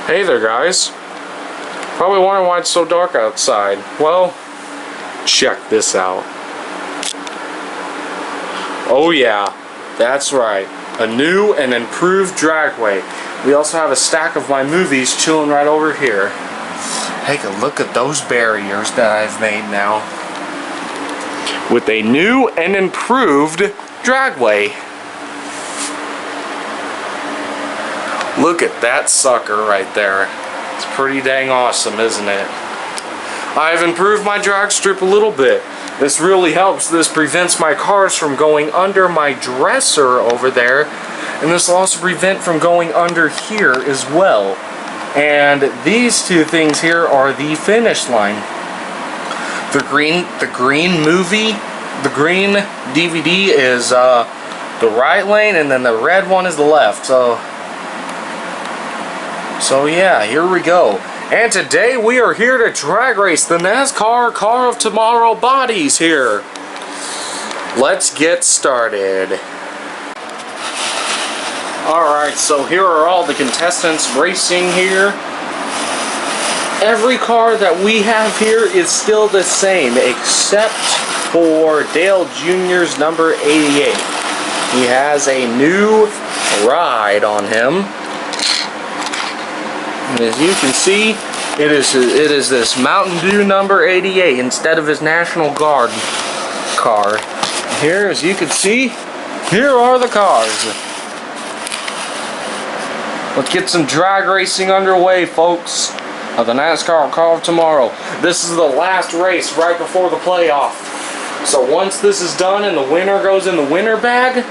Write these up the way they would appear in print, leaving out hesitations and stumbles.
Hey there, guys. Probably wondering why it's so dark outside. Well, check this out. Oh yeah, that's right. A new and improved dragway. We also have a stack of my movies chilling right over here. Take a look at those barriers that I've made now. With a new and improved dragway. Look at that sucker right there. It's pretty dang awesome, isn't it? I've improved my drag strip a little bit. This really helps. This prevents my cars from going under my dresser over there. And this will also prevent from going under here as well. And these two things here are the finish line. The green DVD is the right lane, and then the red one is the left. So yeah, here we go. And today we are here to drag race the NASCAR Car of Tomorrow bodies here. Let's get started. Alright, so here are all the contestants racing here. Every car that we have here is still the same, except for Dale Jr.'s number 88. He has a new ride on him. And as you can see, it is this Mountain Dew number 88 instead of his National Guard car. Here, as you can see, here are the cars. Let's get some drag racing underway, folks, of the NASCAR Car of Tomorrow. This is the last race right before the playoff. So once this is done and the winner goes in the winner bag,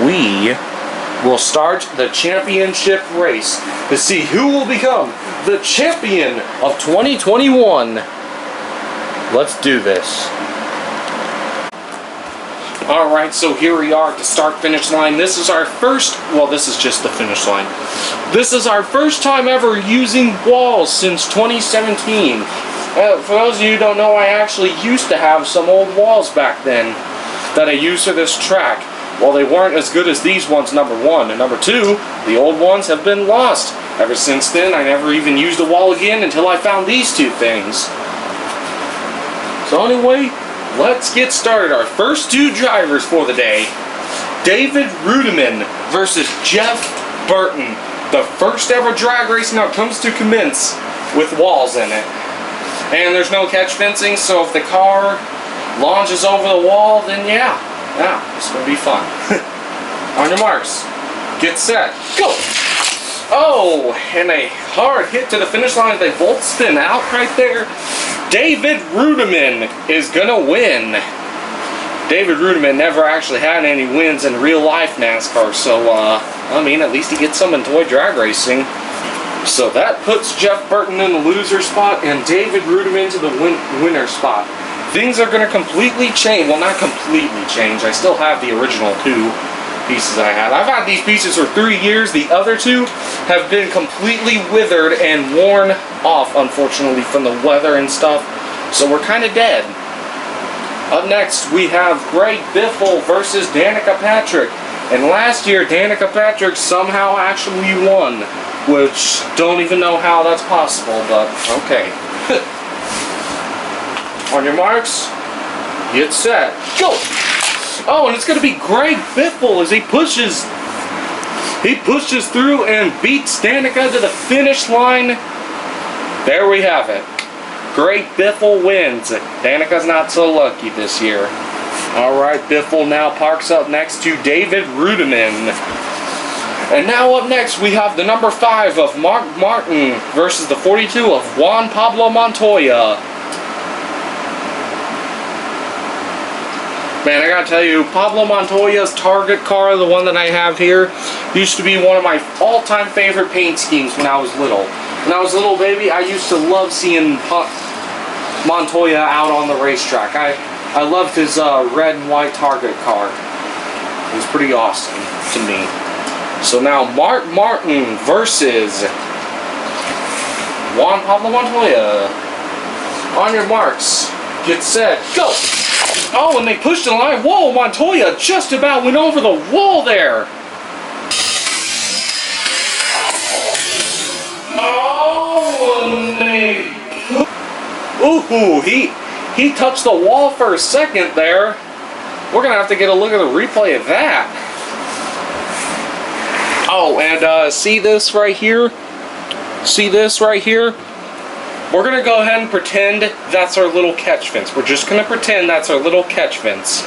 we will start the championship race to see who will become the champion of 2021. Let's do this. Alright, so here we are at the start-finish line. This is our first, well, this is just the finish line. This is our first time ever using walls since 2017. For those of you who don't know, I actually used to have some old walls back then that I used for this track. Well, they weren't as good as these ones, number one. And number two, the old ones have been lost. Ever since then, I never even used a wall again until I found these two things. So anyway, let's get started. Our first two drivers for the day. David Rudeman versus Jeff Burton. The first ever drag race now comes to commence with walls in it. And there's no catch fencing, so if the car launches over the wall, then yeah, it's going to be fun. On your marks, get set, go! Oh, and a hard hit to the finish line. They both spin out right there. David Rudeman is going to win. David Rudeman never actually had any wins in real life NASCAR, so, I mean, at least he gets some in toy drag racing. So that puts Jeff Burton in the loser spot and David Rudeman to the winner spot. Things are going to completely change. Well, not completely change. I still have the original two pieces I had. I've had these pieces for 3 years. The other two have been completely withered and worn off, unfortunately, from the weather and stuff. So we're kind of dead. Up next, we have Greg Biffle versus Danica Patrick. And last year, Danica Patrick somehow actually won, which don't even know how that's possible, but okay. On your marks, get set, go! Oh, and it's going to be Greg Biffle as he pushes through and beats Danica to the finish line. There we have it. Greg Biffle wins. Danica's not so lucky this year. Alright, Biffle now parks up next to David Rudeman. And now up next we have the number 5 of Mark Martin versus the 42 of Juan Pablo Montoya. Man, I gotta tell you, Pablo Montoya's Target car, the one that I have here, used to be one of my all-time favorite paint schemes when I was little. When I was a little baby, I used to love seeing Montoya out on the racetrack. I loved his red and white Target car. It was pretty awesome to me. So now Mark Martin versus Juan Pablo Montoya. On your marks, get set, go! Oh, and they pushed the line. Whoa, Montoya just about went over the wall there. Ooh, he touched the wall for a second there. We're gonna have to get a look at the replay of that. Oh, and see this right here? See this right here? We're gonna go ahead and pretend that's our little catch fence. We're just gonna pretend that's our little catch fence.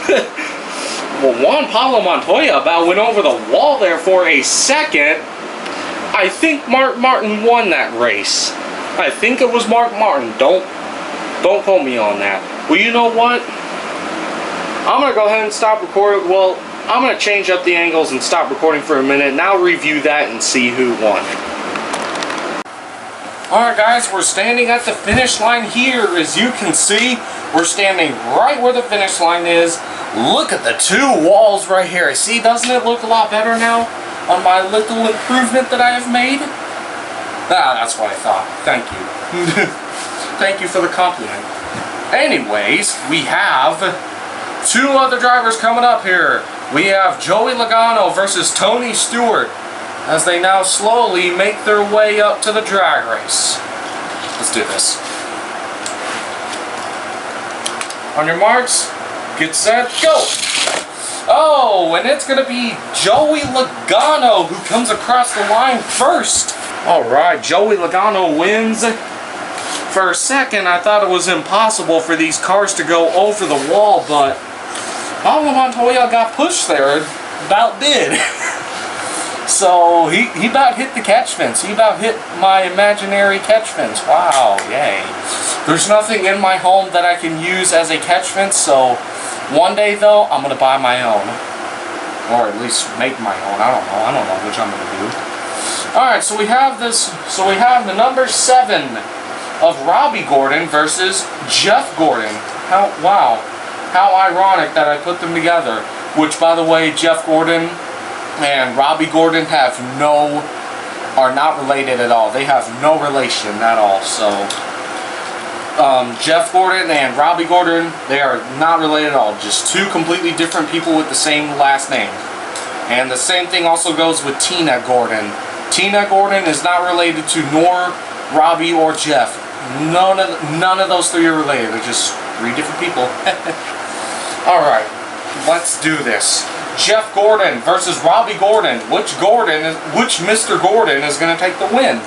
Well, Juan Pablo Montoya about went over the wall there for a second. I think Mark Martin won that race. I think it was Mark Martin. Don't quote me on that. Well, you know what? I'm gonna go ahead and stop recording. Well, I'm gonna change up the angles and stop recording for a minute, and I'll review that and see who won. Alright guys, we're standing at the finish line here. As you can see, we're standing right where the finish line is. Look at the two walls right here. See, doesn't it look a lot better now on my little improvement that I have made? Ah, that's what I thought. Thank you. Thank you for the compliment. Anyways, we have two other drivers coming up here. We have Joey Logano versus Tony Stewart, as they now slowly make their way up to the drag race. Let's do this. On your marks, get set, go! Oh, and it's going to be Joey Logano who comes across the line first. Alright, Joey Logano wins. For a second, I thought it was impossible for these cars to go over the wall, but Pablo Montoya got pushed there. About did. So, he about hit the catch fence. He about hit my imaginary catch fence. Wow, yay. There's nothing in my home that I can use as a catch fence, so one day, though, I'm going to buy my own. Or at least make my own. I don't know which I'm going to do. Alright, so we have this. So we have the number 7 of Robbie Gordon versus Jeff Gordon. Wow. How ironic that I put them together. Which, by the way, Jeff Gordon and Robbie Gordon are not related at all. They have no relation at all. So, Jeff Gordon and Robbie Gordon, they are not related at all. Just two completely different people with the same last name. And the same thing also goes with Tina Gordon. Tina Gordon is not related to nor Robbie or Jeff. None of those three are related. They're just three different people. Alright, let's do this. Jeff Gordon versus Robbie Gordon. Which Mr. Gordon is going to take the win?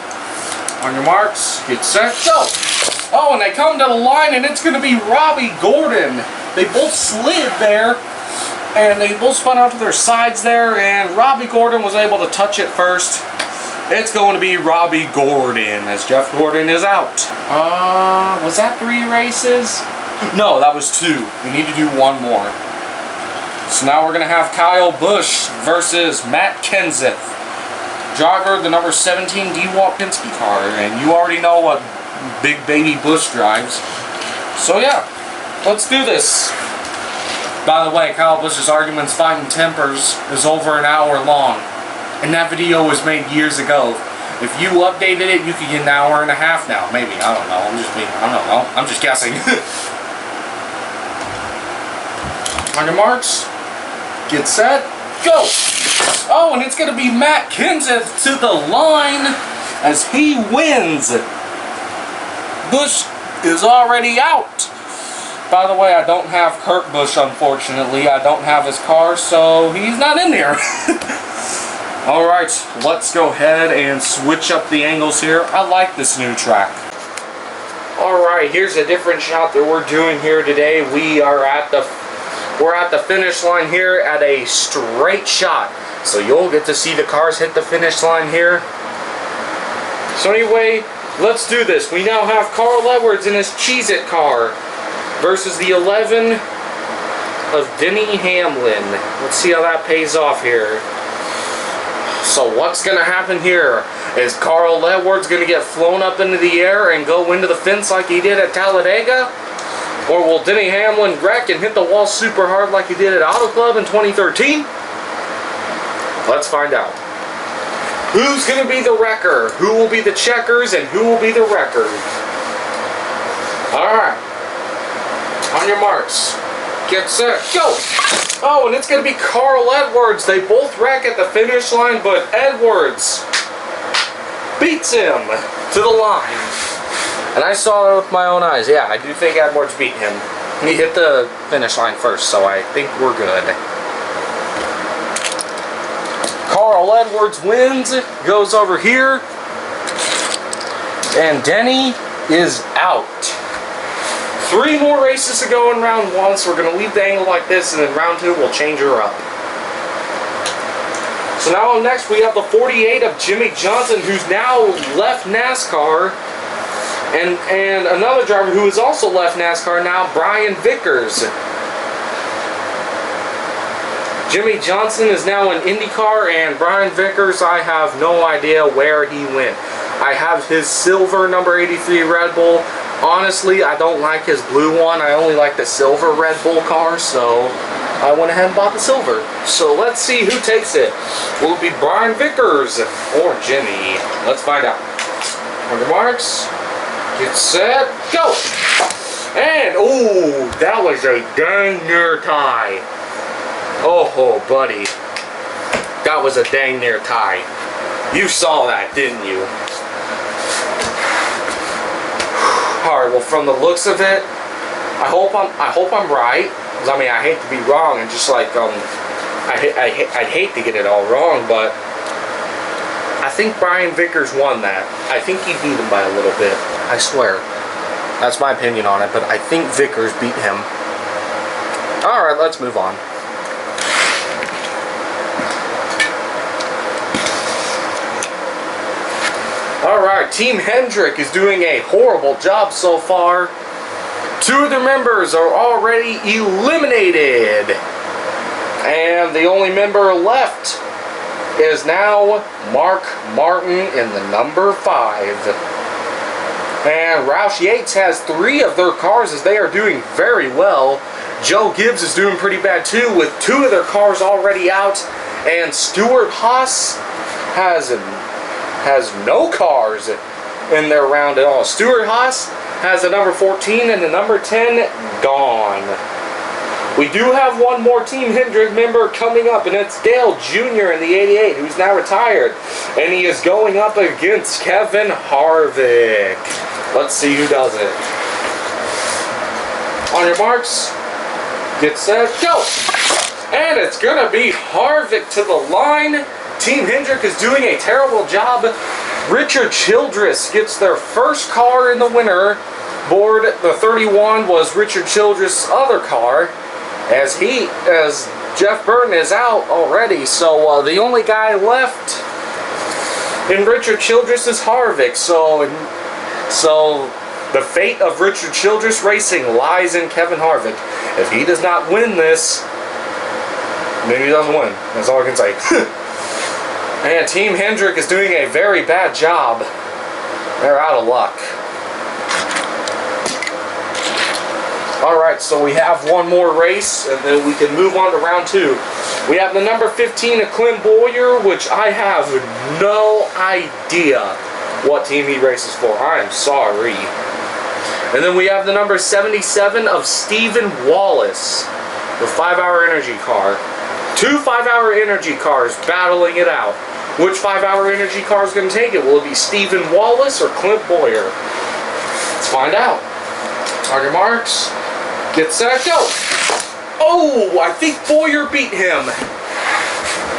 On your marks, get set, go! Oh, and they come to the line, and it's going to be Robbie Gordon. They both slid there, and they both spun out to their sides there, and Robbie Gordon was able to touch it first. It's going to be Robbie Gordon, as Jeff Gordon is out. Was that 3 races? No, that was 2. We need to do one more. So now we're going to have Kyle Busch versus Matt Kenseth. Jogger, the number 17 D-Walt Penske car, and you already know what big baby Busch drives. So yeah, let's do this. By the way, Kyle Busch's Arguments Fighting Tempers is over an hour long. And that video was made years ago. If you updated it, you could get an hour and a half now. Maybe. I don't know. I don't know. I'm just guessing. On your marks, get set, go! Oh, and it's going to be Matt Kenseth to the line as he wins. Busch is already out. By the way, I don't have Kurt Busch, unfortunately. I don't have his car, so he's not in there. Alright, let's go ahead and switch up the angles here. I like this new track. Alright, here's a different shot that we're doing here today. We're at the finish line here at a straight shot. So you'll get to see the cars hit the finish line here. So anyway, let's do this. We now have Marl Edwards in his Cheez-It car versus the 11 of Denny Hamlin. Let's see how that pays off here. So what's going to happen here? Is Marl Edwards going to get flown up into the air and go into the fence like he did at Talladega? Or will Denny Hamlin wreck and hit the wall super hard like he did at Auto Club in 2013? Let's find out. Who's going to be the wrecker? Who will be the checkers and who will be the wrecker? Alright. On your marks. Get set, go! Oh, and it's going to be Marl Edwards. They both wreck at the finish line, but Edwards beats him to the line. And I saw that with my own eyes. Yeah, I do think Edwards beat him. He hit the finish line first, so I think we're good. Marl Edwards wins, goes over here, and Denny is out. 3 more races to go in round 1, so we're going to leave the angle like this, and then round 2 we'll change her up. So now up next we have the 48 of Jimmy Johnson, who's now left NASCAR, and another driver who has also left NASCAR now, Brian Vickers. Jimmy Johnson is now in IndyCar, and Brian Vickers, I have no idea where he went. I have his silver number 83 Red Bull. Honestly, I don't like his blue one. I only like the silver Red Bull car, so I went ahead and bought the silver. So let's see who takes it. Will it be Brian Vickers or Jimmy? Let's find out. On your marks, get set, go! And, ooh, that was a dang near tie. Oh, buddy. That was a dang near tie. You saw that, didn't you? Alright, well, from the looks of it, I hope I'm right. Because, I mean, I hate to be wrong, and just like, I'd hate to get it all wrong, but I think Brian Vickers won that. I think he beat him by a little bit. I swear. That's my opinion on it, but I think Vickers beat him. Alright, let's move on. Alright, Team Hendrick is doing a horrible job so far. 2 of their members are already eliminated. And the only member left is now Mark Martin in the number 5. And Roush Yates has 3 of their cars as they are doing very well. Joe Gibbs is doing pretty bad too with 2 of their cars already out. And Stewart Haas has no cars in their round at all. Stewart Haas has the number 14 and the number 10 gone. We do have one more Team Hendrick member coming up, and it's Dale Jr. in the 88, who's now retired. And he is going up against Kevin Harvick. Let's see who does it. On your marks, get set, go! And it's going to be Harvick to the line. Team Hendrick is doing a terrible job. Richard Childress gets their first car in the winner board. The 31 was Richard Childress' other car, as Jeff Burton is out already. So the only guy left in Richard Childress is Harvick. So the fate of Richard Childress Racing lies in Kevin Harvick. If he does not win this, then he doesn't win. That's all I can say. And Team Hendrick is doing a very bad job. They're out of luck. Alright, so we have one more race, and then we can move on to round 2. We have the number 15 of Clint Boullier, which I have no idea what team he races for. I am sorry. And then we have the number 77 of Stephen Wallace, the 5-hour energy car. 2 5-hour energy cars battling it out. Which 5-hour energy car is going to take it? Will it be Stephen Wallace or Clint Boullier? Let's find out. On your marks, get set, go! Oh, I think Boullier beat him.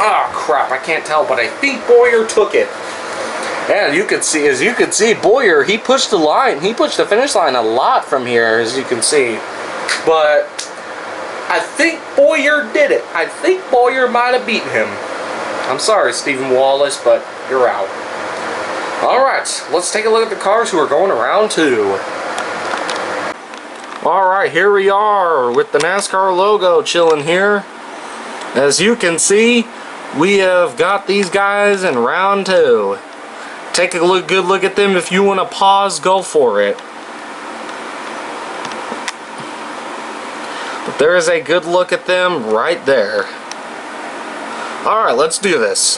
Ah, crap, I can't tell, but I think Boullier took it. And as you can see, Boullier, he pushed the line. He pushed the finish line a lot from here, as you can see. But I think Boullier did it. I think Boullier might have beaten him. I'm sorry, Stephen Wallace, but you're out. Alright, let's take a look at the cars who are going around 2. Alright, here we are with the NASCAR logo chilling here. As you can see, we have got these guys in round 2. Take a good look at them. If you want to pause, go for it. But there is a good look at them right there. Alright, let's do this.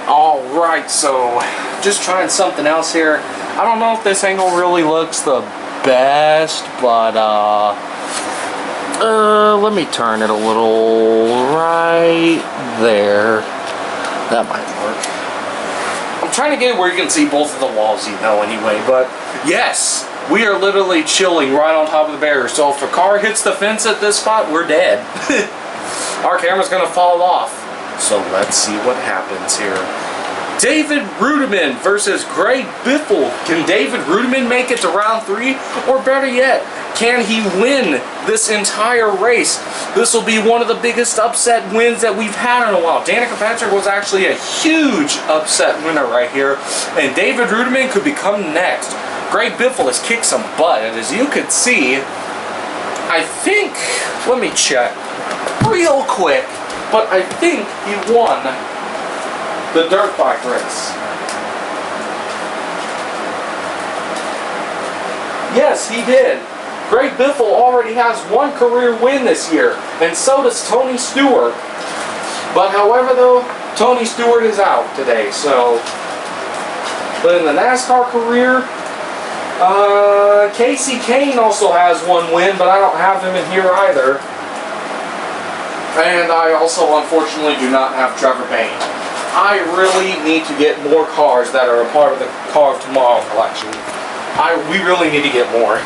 Alright, so just trying something else here. I don't know if this angle really looks the best, but let me turn it a little right there. That might work. I'm trying to get it where you can see both of the walls, anyway. But yes, we are literally chilling right on top of the barrier. So if a car hits the fence at this spot, we're dead. Our camera's gonna fall off. So let's see what happens here. David Rudeman versus Greg Biffle. Can David Rudeman make it to round 3? Or better yet, can he win this entire race? This will be one of the biggest upset wins that we've had in a while. Danica Patrick was actually a huge upset winner right here. And David Rudeman could become next. Greg Biffle has kicked some butt. And as you can see, I think, let me check real quick, but I think he won the dirt bike race. Yes, he did. Greg Biffle already has 1 career win this year, and so does Tony Stewart. But however though, Tony Stewart is out today, so. But in the NASCAR career, Casey Kane also has 1 win, but I don't have him in here either. And I also unfortunately do not have Trevor Bayne. I really need to get more cars that are a part of the Car of Tomorrow collection. We really need to get more.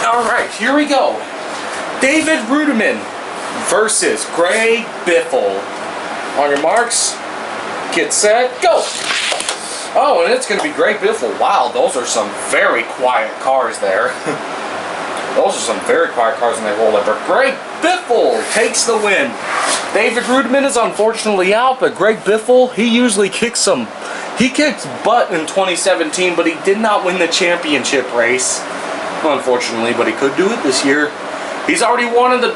Alright, here we go. David Rudeman versus Greg Biffle. On your marks, get set, go! Oh, and it's going to be Greg Biffle. Wow, those are some very quiet cars there. Those are some very quiet cars when they roll up. But Greg Biffle takes the win. David Rudeman is unfortunately out, but Greg Biffle, he usually kicks some. He kicked butt in 2017, but he did not win the championship race, unfortunately, but he could do it this year. He's already won in the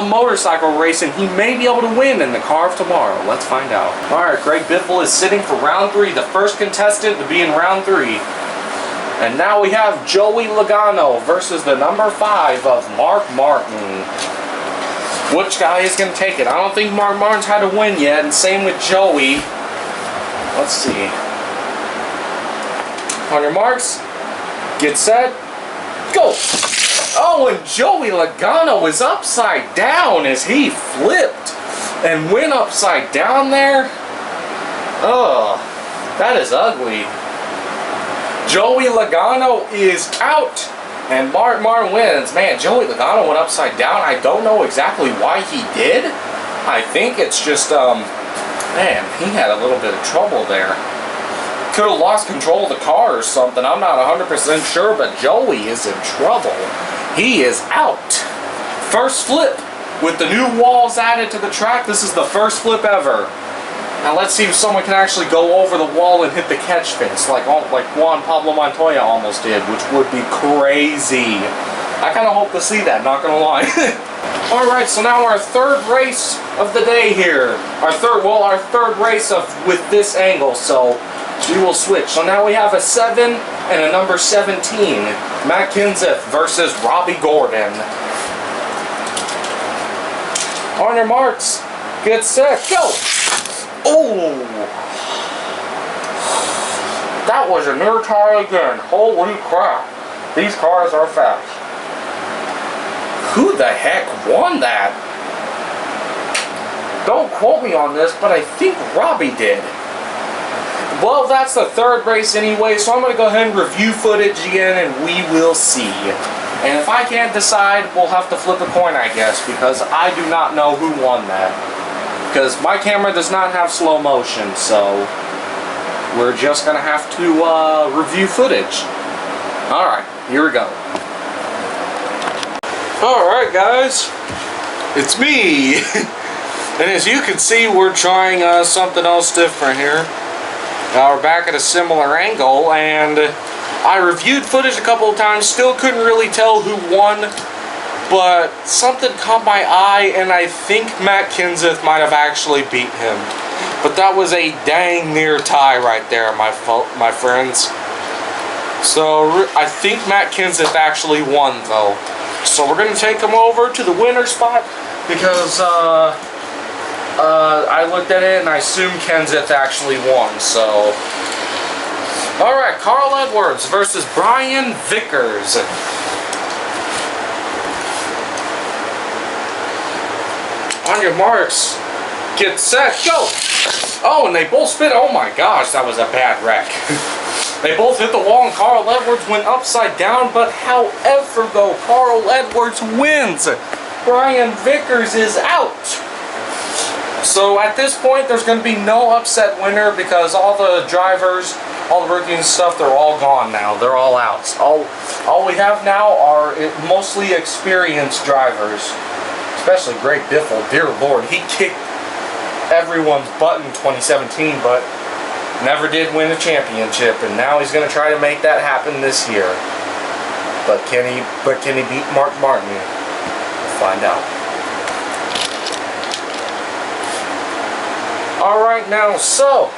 motorcycle race, and he may be able to win in the Car of Tomorrow. Let's find out. Alright, Greg Biffle is sitting for round 3, the first contestant to be in round 3. And now we have Joey Logano versus the number 5 of Mark Martin. Which guy is going to take it? I don't think Mark Martin's had a win yet, and same with Joey. Let's see. On your marks, get set, go! Oh, and Joey Logano is upside down as he flipped and went upside down there. Oh, that is ugly. Joey Logano is out. And Mark Martin wins. Man, Joey Logano went upside down. I don't know exactly why he did. I think it's just, man, he had a little bit of trouble there. Could have lost control of the car or something. I'm not 100% sure, but Joey is in trouble. He is out. First flip with the new walls added to the track. This is the first flip ever. Now let's see if someone can actually go over the wall and hit the catch fence like Juan Pablo Montoya almost did, which would be crazy. I kind of hope to see that, not gonna lie. Alright, so now our third race of the day here. Our third race with this angle, so we will switch. So now we have a 7 and a number 17. Matt Kenseth versus Robbie Gordon. On your marks, get set, go! Oh! That was a near tie again. Holy crap. These cars are fast. Who the heck won that? Don't quote me on this, but I think Robbie did. Well, that's the third race anyway, so I'm going to go ahead and review footage again, and we will see. And if I can't decide, we'll have to flip a coin, I guess, because I do not know who won that. Because my camera does not have slow motion, so we're just going to have to review footage. Alright, here we go. Alright guys, it's me. And as you can see, we're trying something else different here. We're back at a similar angle, and I reviewed footage a couple of times, still couldn't really tell who won. But something caught my eye, and I think Matt Kenseth might have actually beat him. But that was a dang near tie right there, my friends. So I think Matt Kenseth actually won, though. So we're going to take him over to the winner spot, because I looked at it and I assumed Kenseth actually won. So, alright, Marl Edwards versus Brian Vickers. On your marks, get set, go! Oh, and they both spit. Oh my gosh, that was a bad wreck. They both hit the wall and Marl Edwards went upside down, but however though, Marl Edwards wins. Brian Vickers is out. So at this point, there's going to be no upset winner because all the drivers, all the rookies and stuff, they're all gone now. They're all out. All we have now are mostly experienced drivers, especially Great Biffle. Dear Lord, he kicked everyone's butt in 2017, but never did win a championship, and now he's going to try to make that happen this year. But can he beat Mark Martin? We'll find out. Alright now, so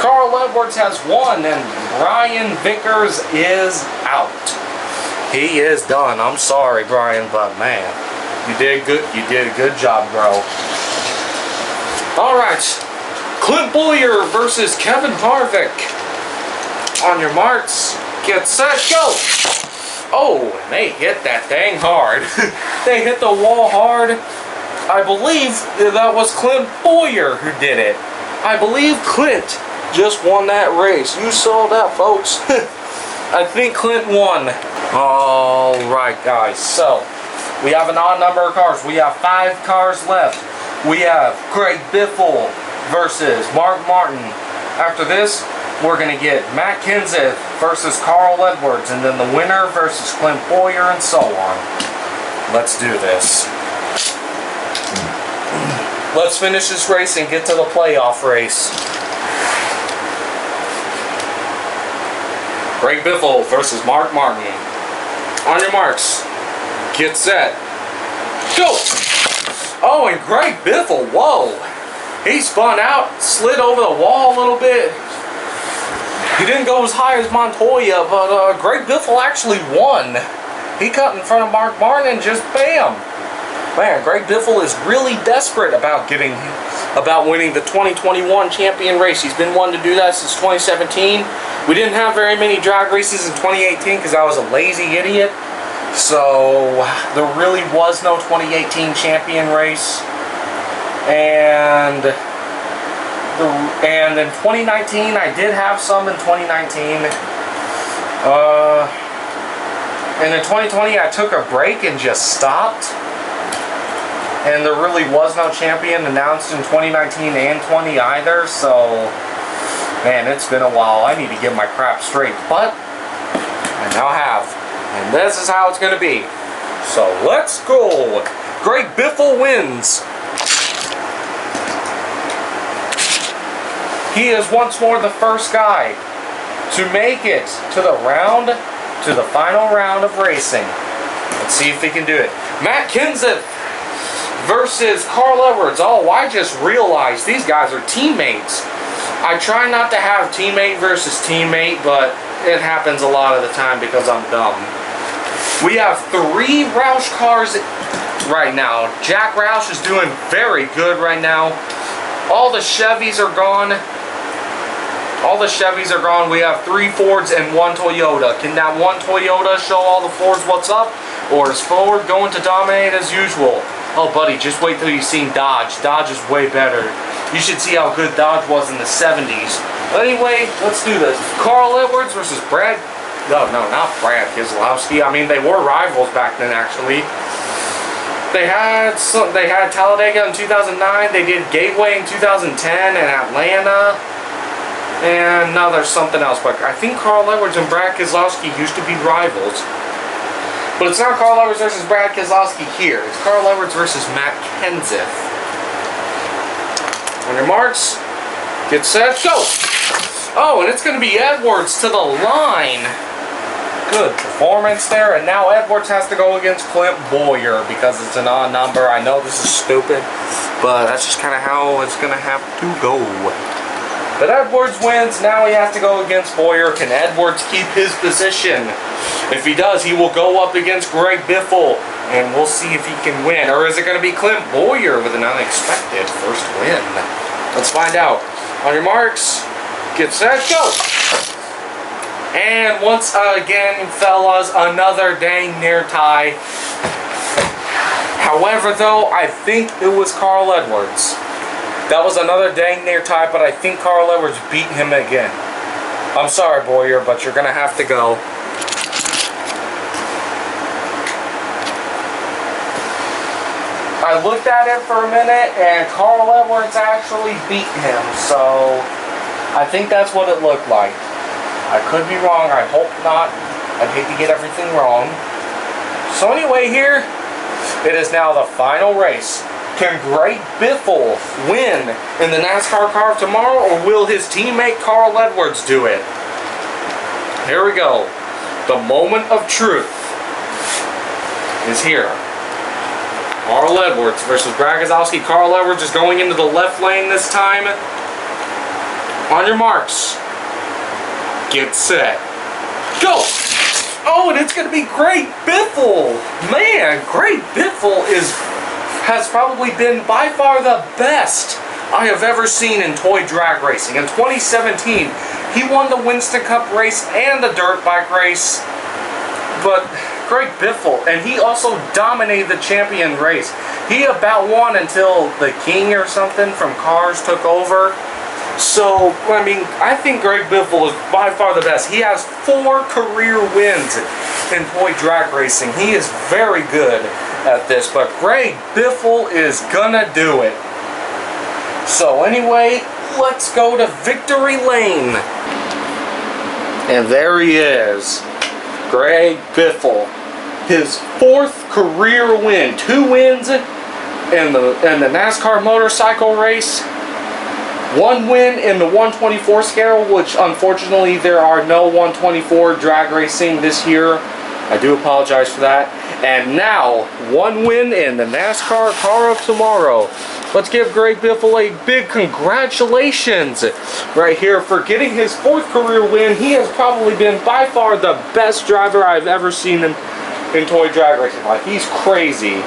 Marl Edwards has won and Brian Vickers is out. He is done. I'm sorry, Brian, but man, you did good. You did a good job, bro. Alright, Clint Boullier versus Kevin Harvick. On your marks, get set, go! Oh, and they hit that thing hard. They hit the wall hard. I believe that was Clint Boullier who did it. I believe Clint just won that race. You saw that, folks. I think Clint won. Alright, guys. So, we have an odd number of cars. We have 5 cars left. We have Great Biffle versus Mark Martin. After this, we're going to get Matt Kenseth versus Marl Edwards. And then the winner versus Clint Boullier and so on. Let's do this. Let's finish this race and get to the playoff race. Great Biffle versus Mark Martin. On your marks, get set, go! Oh, and Great Biffle, whoa! He spun out, slid over the wall a little bit. He didn't go as high as Montoya, but Great Biffle actually won. He cut in front of Mark Martin and just bam! Man, Great Biffle is really desperate about winning the 2021 champion race. He's been wanting to do that since 2017. We didn't have very many drag races in 2018 because I was a lazy idiot. So there really was no 2018 champion race. And in 2019, I did have some in 2019. And in 2020, I took a break and just stopped. And there really was no champion announced in 2019 and 20 either, so man, it's been a while. I need to get my crap straight, but I now have. And this is how it's going to be. So let's go. Great Biffle wins. He is once more the first guy to make it to the final round of racing. Let's see if he can do it. Matt Kenseth versus Marl Edwards. Oh, I just realized these guys are teammates. I try not to have teammate versus teammate, but it happens a lot of the time because I'm dumb. We have 3 Roush cars right now. Jack Roush is doing very good right now. All the Chevys are gone. We have 3 Fords and 1 Toyota. Can that 1 Toyota show all the Fords what's up? Or is Ford going to dominate as usual? Oh, buddy, just wait till you've seen Dodge. Dodge is way better. You should see how good Dodge was in the 70s. But anyway, let's do this. Marl Edwards versus Brad. No, not Brad Keselowski. I mean, they were rivals back then, actually. They had Talladega in 2009. They did Gateway in 2010 in Atlanta. And now there's something else. But I think Marl Edwards and Brad Keselowski used to be rivals. But it's not Marl Edwards versus Brad Keselowski here. It's Marl Edwards versus Matt Kenseth. On your marks, get set, go! Oh, and it's going to be Edwards to the line. Good performance there. And now Edwards has to go against Clint Boullier because it's an odd number. I know this is stupid, but that's just kind of how it's going to have to go. But Edwards wins. Now he has to go against Boullier. Can Edwards keep his position? If he does, he will go up against Great Biffle, and we'll see if he can win. Or is it going to be Clint Boullier with an unexpected first win? Let's find out. On your marks, get set, go! And once again, fellas, another dang near tie. However, though, I think it was Marl Edwards. That was another dang near tie, but I think Marl Edwards beat him again. I'm sorry, Boullier, but you're going to have to go. I looked at it for a minute, and Marl Edwards actually beat him, so I think that's what it looked like. I could be wrong. I hope not. I'd hate to get everything wrong. So anyway, here, it is now the final race. Can Great Biffle win in the NASCAR car tomorrow, or will his teammate Marl Edwards do it? Here we go. The moment of truth is here. Marl Edwards versus Brakazowski. Marl Edwards is going into the left lane this time. On your marks. Get set. Go! Oh, and it's going to be Great Biffle. Man, Great Biffle has probably been by far the best I have ever seen in toy drag racing. In 2017, he won the Winston Cup race and the dirt bike race. But Great Biffle, and he also dominated the champion race. He about won until the King or something from Cars took over. So, I mean, I think Great Biffle is by far the best. He has 4 career wins in toy drag racing. He is very good at this, but Great Biffle is gonna do it. So anyway, let's go to victory lane. And there he is. Great Biffle. His 4th career win. 2 wins in the NASCAR motorcycle race. 1 win in the 124 scale, which unfortunately there are no 124 drag racing this year. I do apologize for that. And now, 1 win in the NASCAR car of tomorrow. Let's give Great Biffle a big congratulations right here for getting his 4th career win. He has probably been by far the best driver I've ever seen in toy drag racing. Like, he's crazy.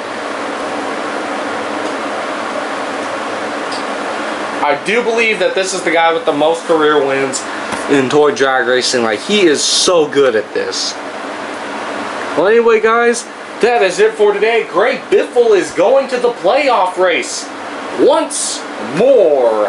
I do believe that this is the guy with the most career wins in toy drag racing. Like, he is so good at this. Well, anyway, guys, that is it for today. Great Biffle is going to the playoff race once more.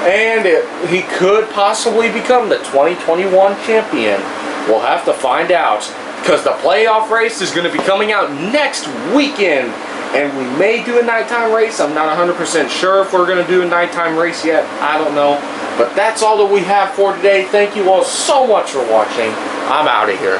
And he could possibly become the 2021 champion. We'll have to find out, because the playoff race is going to be coming out next weekend. And we may do a nighttime race. I'm not 100% sure if we're going to do a nighttime race yet. I don't know. But that's all that we have for today. Thank you all so much for watching. I'm out of here.